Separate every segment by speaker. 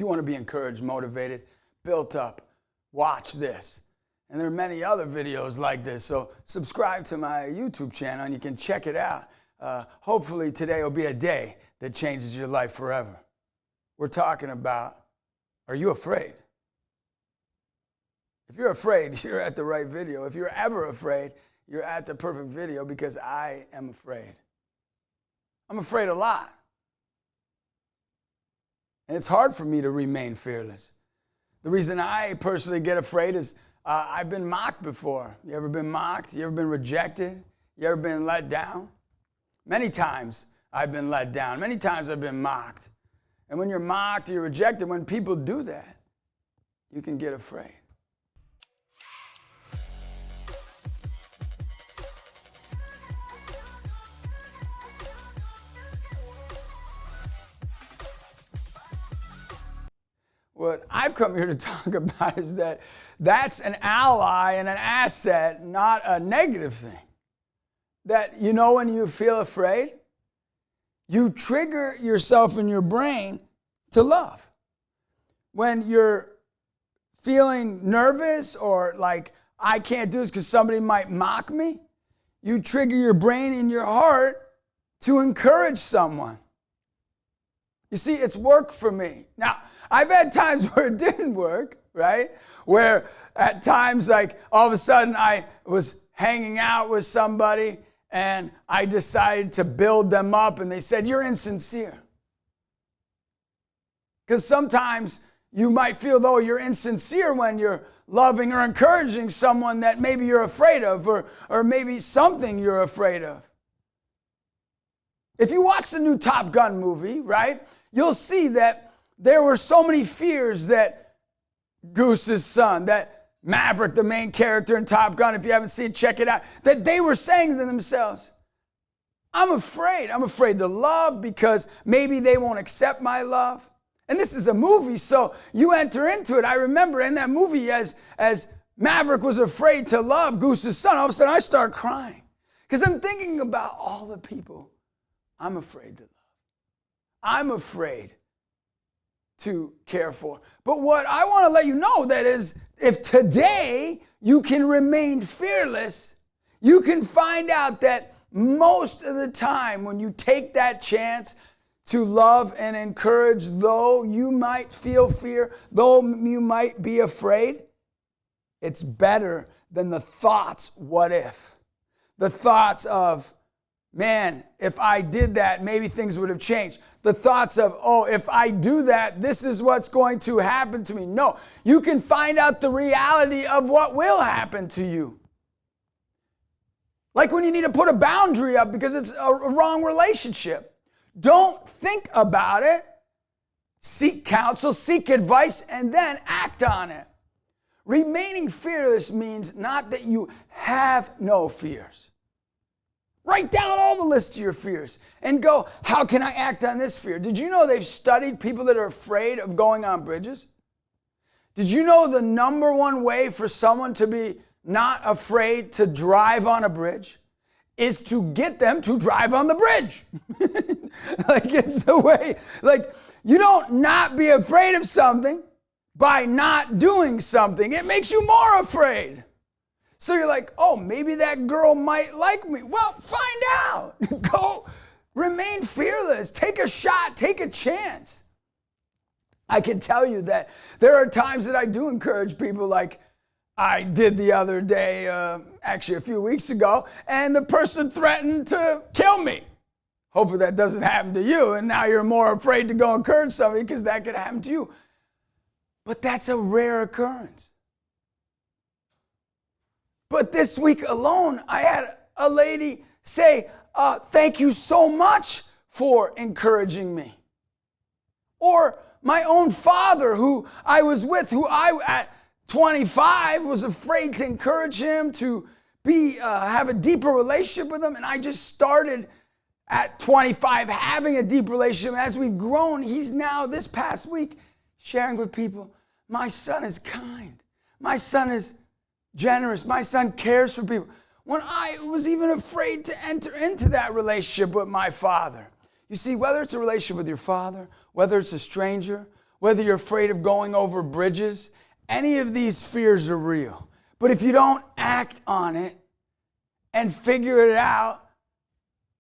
Speaker 1: you want to be encouraged, motivated, built up, watch this. And there are many other videos like this, so subscribe to my YouTube channel and you can check it out. Hopefully today will be a day that changes your life forever. We're talking about, are you afraid? If you're afraid, you're at the right video. If you're ever afraid, you're at the perfect video, because I am afraid. I'm afraid a lot. And it's hard for me to remain fearless. The reason I personally get afraid is I've been mocked before. You ever been mocked? You ever been rejected? You ever been let down? Many times I've been let down. Many times I've been mocked. And when you're mocked or you're rejected, when people do that, you can get afraid. What I've come here to talk about is that that's an ally and an asset, not a negative thing. That, when you feel afraid, you trigger yourself in your brain to love. When you're feeling nervous or like, I can't do this because somebody might mock me, you trigger your brain and your heart to encourage someone. You see, it's worked for me. Now, I've had times where it didn't work, right? Where at times, like, all of a sudden I was hanging out with somebody and I decided to build them up and they said, "You're insincere." Because sometimes you might feel though you're insincere when you're loving or encouraging someone that maybe you're afraid of, or maybe something you're afraid of. If you watch the new Top Gun movie, right, you'll see that there were so many fears that Goose's son, that Maverick, the main character in Top Gun, if you haven't seen it, check it out, that they were saying to themselves, I'm afraid. I'm afraid to love because maybe they won't accept my love. And this is a movie, so you enter into it. I remember in that movie as Maverick was afraid to love Goose's son, all of a sudden I start crying because I'm thinking about all the people I'm afraid to love. I'm afraid to care for. But what I want to let you know that is, if today you can remain fearless, you can find out that most of the time when you take that chance to love and encourage, though you might feel fear, though you might be afraid, it's better than the thoughts, what if? The thoughts of, man, if I did that, maybe things would have changed. The thoughts of, oh, if I do that, this is what's going to happen to me. No, you can find out the reality of what will happen to you. Like when you need to put a boundary up because it's a wrong relationship. Don't think about it. Seek counsel, seek advice, and then act on it. Remaining fearless means not that you have no fears. Write down all the lists of your fears and go, how can I act on this fear? Did you know they've studied people that are afraid of going on bridges? Did you know the number one way for someone to be not afraid to drive on a bridge is to get them to drive on the bridge? Like, it's the way, like, you don't not be afraid of something by not doing something. It makes you more afraid. So you're like, oh, maybe that girl might like me. Well, find out. Go, remain fearless. Take a shot. Take a chance. I can tell you that there are times that I do encourage people, like I did the other day, actually a few weeks ago, and the person threatened to kill me. Hopefully that doesn't happen to you, and now you're more afraid to go encourage somebody because that could happen to you. But that's a rare occurrence. But this week alone, I had a lady say, thank you so much for encouraging me. Or my own father, who I was with, who I, at 25, was afraid to encourage him to have a deeper relationship with him. And I just started at 25 having a deep relationship. And as we've grown, he's now, this past week, sharing with people, my son is kind. My son is generous. My son cares for people. When I was even afraid to enter into that relationship with my father. You see, whether it's a relationship with your father, whether it's a stranger, whether you're afraid of going over bridges, any of these fears are real. But if you don't act on it and figure it out,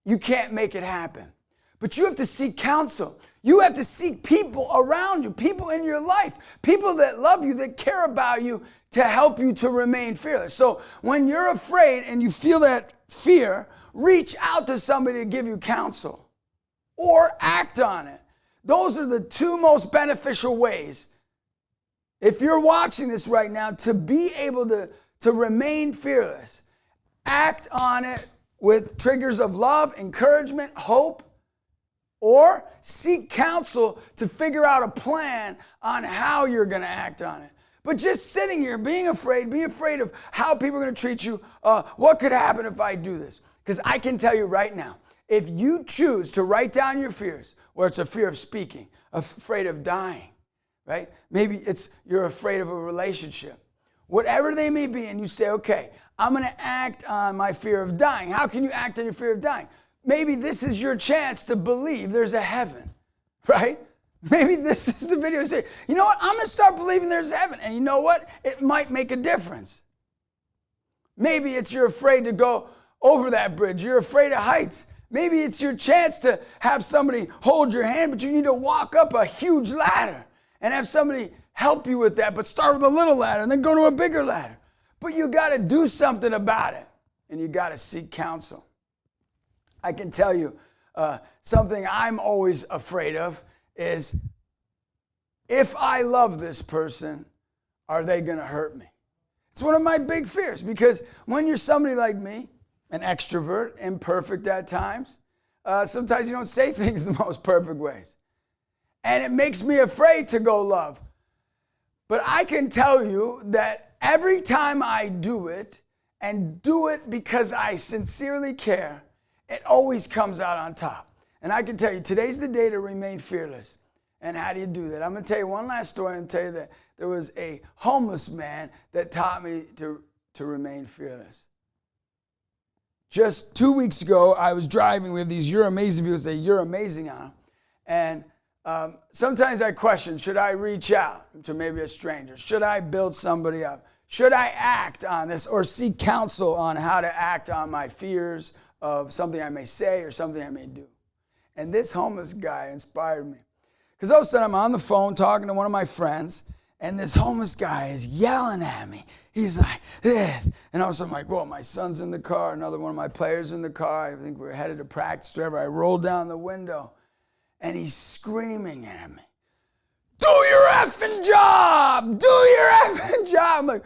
Speaker 1: you can't make it happen. But you have to seek counsel. You have to seek people around you, people in your life, people that love you, that care about you, to help you to remain fearless. So when you're afraid and you feel that fear, reach out to somebody to give you counsel or act on it. Those are the two most beneficial ways, if you're watching this right now, to be able to remain fearless. Act on it with triggers of love, encouragement, hope, or seek counsel to figure out a plan on how you're going to act on it. But just sitting here being afraid of how people are going to treat you, what could happen if I do this? Because I can tell you right now, if you choose to write down your fears, where it's a fear of speaking, afraid of dying, right? Maybe it's you're afraid of a relationship. Whatever they may be, and you say, okay, I'm going to act on my fear of dying. How can you act on your fear of dying? Maybe this is your chance to believe there's a heaven, right? Maybe this is the video to say, you know what, I'm going to start believing there's a heaven. And you know what? It might make a difference. Maybe it's you're afraid to go over that bridge. You're afraid of heights. Maybe it's your chance to have somebody hold your hand, but you need to walk up a huge ladder and have somebody help you with that, but start with a little ladder and then go to a bigger ladder. But you got to do something about it, and you got to seek counsel. I can tell you something I'm always afraid of is, if I love this person, are they going to hurt me? It's one of my big fears, because when you're somebody like me, an extrovert, imperfect at times, sometimes you don't say things the most perfect ways. And it makes me afraid to go love. But I can tell you that every time I do it, and do it because I sincerely care, it always comes out on top. And I can tell you, today's the day to remain fearless. And how do you do that? I'm going to tell you one last story and tell you that there was a homeless man that taught me to remain fearless. Just 2 weeks ago, I was driving. We have these You're Amazing videos that You're Amazing on. And sometimes I question, should I reach out to maybe a stranger? Should I build somebody up? Should I act on this or seek counsel on how to act on my fears of something I may say or something I may do? And this homeless guy inspired me. Because all of a sudden I'm on the phone talking to one of my friends, and this homeless guy is yelling at me. He's like, this. And all of a sudden I'm like, whoa, my son's in the car, another one of my players in the car. I think we're headed to practice, whatever. I roll down the window, and he's screaming at me, do your effing job! Do your effing job! I'm like,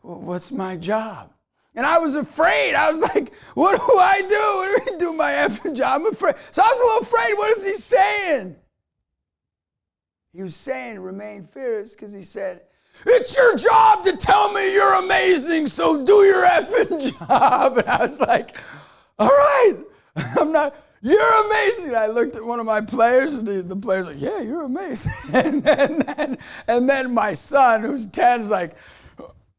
Speaker 1: what's my job? And I was afraid. I was like, what do I do? What do I do my effing job? I'm afraid. So I was a little afraid. What is he saying? He was saying remain fearless because he said, it's your job to tell me you're amazing, so do your effing job. And I was like, all right, you're amazing. I looked at one of my players, and the player's like, yeah, you're amazing. And then my son, who's 10, is like,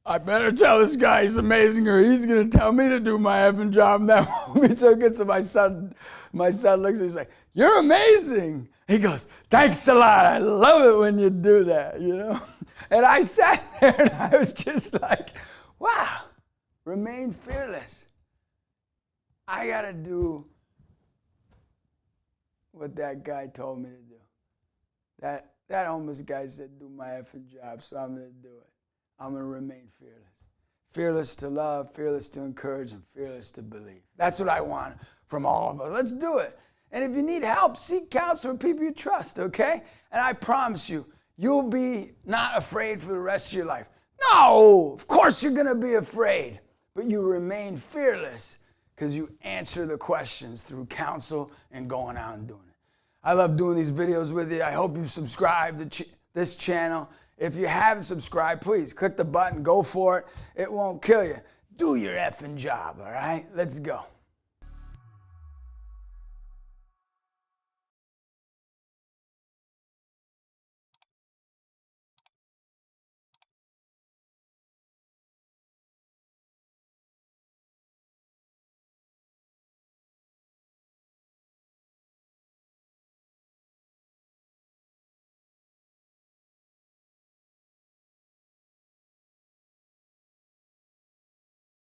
Speaker 1: I better tell this guy he's amazing, or he's going to tell me to do my effing job, and that won't be so good. So my son looks at me, he's like, you're amazing. He goes, thanks a lot. I love it when you do that, you know? And I sat there, and I was just like, wow, remain fearless. I got to do what that guy told me to do. That homeless guy said, do my effing job, so I'm going to do it. I'm going to remain fearless. Fearless to love, fearless to encourage, and fearless to believe. That's what I want from all of us. Let's do it. And if you need help, seek counsel from people you trust, okay? And I promise you, you'll be not afraid for the rest of your life. No, of course you're going to be afraid, but you remain fearless because you answer the questions through counsel and going out and doing it. I love doing these videos with you. I hope you subscribe to this channel. If you haven't subscribed, please click the button, go for it. It won't kill you. Do your effing job, all right? Let's go.